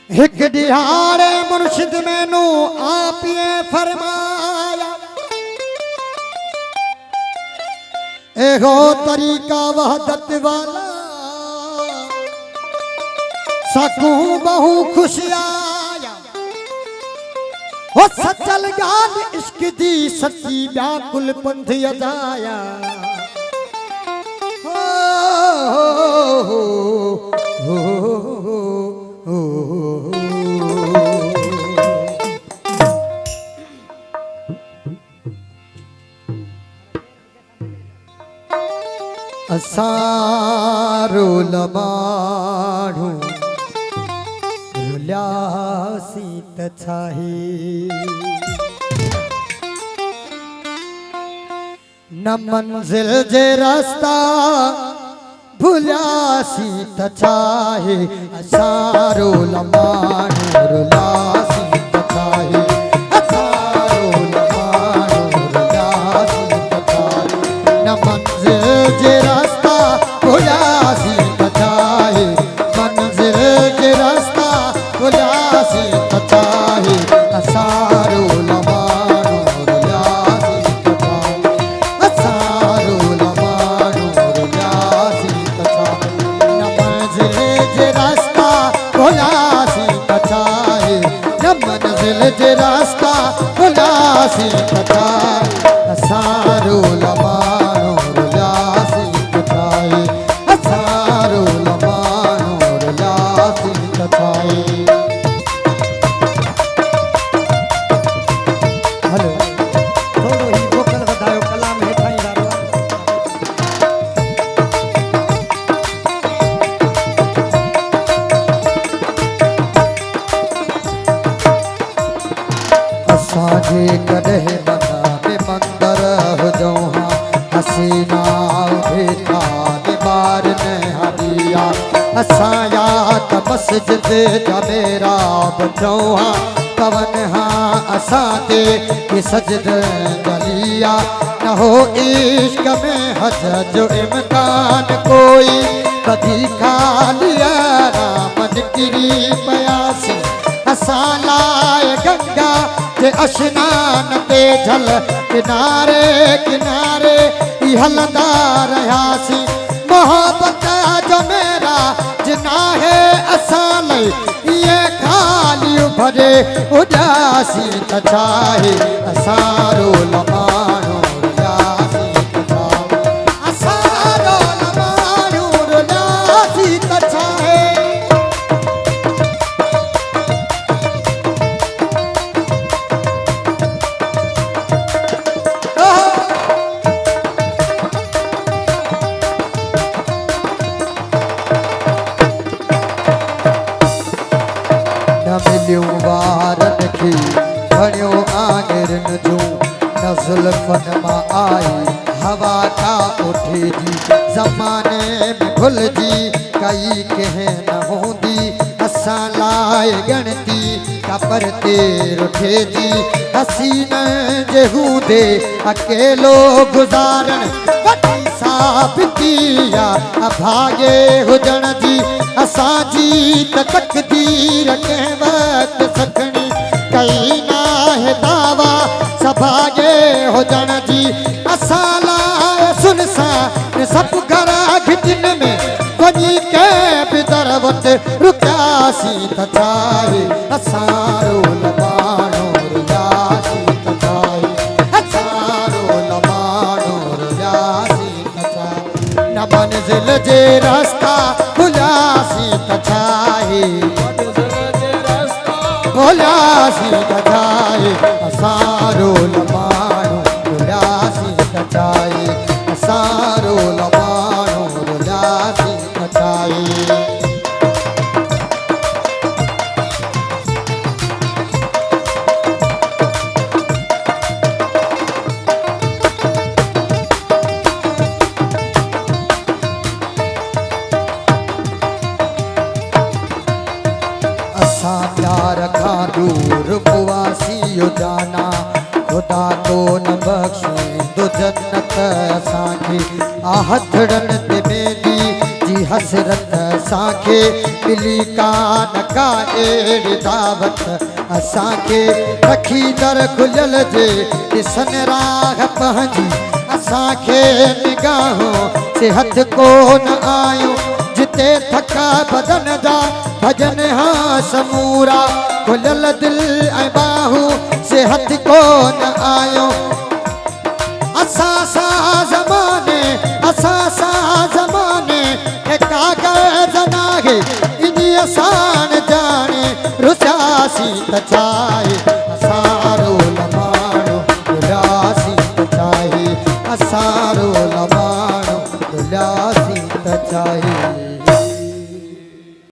हिक दिहाड़े मुर्शिद मैनू आपिए फरमाया, एगो तरीका वहदत वाला सकू बहु खुशियाया। ओ सचल गाल इश्क दी सच्ची व्याकुल पंथ अजाया। असारो लबाढ़ू रुल्यासी तछाही, न मंजिल जे रास्ता भुल्यासी तछाही। असारो लबाढ़ू रुल्यासी तछाही, असारो लबाढ़ू रुल्यासी तछाही। न मंजिल जे रास्ता भुल्यासी तछाही, मंजिल जे रास्ता भुल्यासी तछाही। असारो लबाढ़ू रुल्यासी तछाही, असारो लबाढ़ू रुल्यासी तछाही। न मंजिल जे रास्ता भुल्यासी तछाही, न मंजिल जे रास्ता भुल्यासी तछाही। असारो लबाढ़ू रुल्यासी तछाही, असारो लबाढ़ू रुल्यासी तछाही। हेलो, थोड़ो ही वोकल वधायो, कलाम हेठां ई गारो। असांजे कॾहिं मना में मंदर हुजऊं हा, हसीना भेटा दीवार न हरिया। असांजा त मस्जिद जा मेरा बचऊं हा, पवन हा असां ते कि सजद गलिया। न हो इश्क में हज जो इम्कान कोई, कभी खालिया राम निकिरी पयासी। असां लाए गंगा जे अशनान ते झल किनारे किनारे ही हलंदा रहियासीं। मोहब्बत जो मेरा जिना है असां लई ये खाली भरे उदासी तछाही। असारो लबाढ़ू रुल्यासी तछाही, असारो लबाढ़ू रुल्यासी तछाही। मिलियूं वारन खे खणियो आङिरन जूं, न ज़ुल्फ़न मां आई हवा का उठे जी। ज़माने में भुलिजी कई कंहिं न हूंदी, असां लाइ ॻणती कबर ते रुठे जी। हसीन जे हूंदे अकेलो गुज़ारण वॾी साबिती आहे अभागे हुजण जी। असांजी त तक़दीर कंहिं वक़्तु सखणी कई नाहे दावा सभागे हुजण जी। असां लाइ सुनसान सभु घर घिटिन में वञी कंहिं बि दर वटि रुकियासीं तछाही। असारो लबाढ़ू रुल्यासी तछाही, असारो लबाढ़ू रुल्यासी तछाही। न मंजिल जे रास्ता भुल्यासी तछाही, भुल्यासी तछाही। असारो लबाढ़ू रुल्यासी तछाही, असारो लबाढ़ू रुल्यासी तछाही। प्यार का दूर मुआसी जाना, खुदा को न बख्शे दो जन्नत असांखे। हथड़न ते मेंदी जी हसरत असांखे मिली कान का अहिड़ी दावत असांखे रखी दर खुलियल जे ॾिसन राह पंहिंजी असांखे निगाहों सिहत कोन आयूं जिते थका बदन जा भजन हाँ समूरा खुलियल दिल ऐं बाहूं सिहत कोन आयूं असां सां ज़माने हे कागज़ नाहे इन असान जाने रुसियासी त चाहे असां रोल माण्हू रुलियासी त चाहे असां रोल माण्हू रुलियासी त चाहे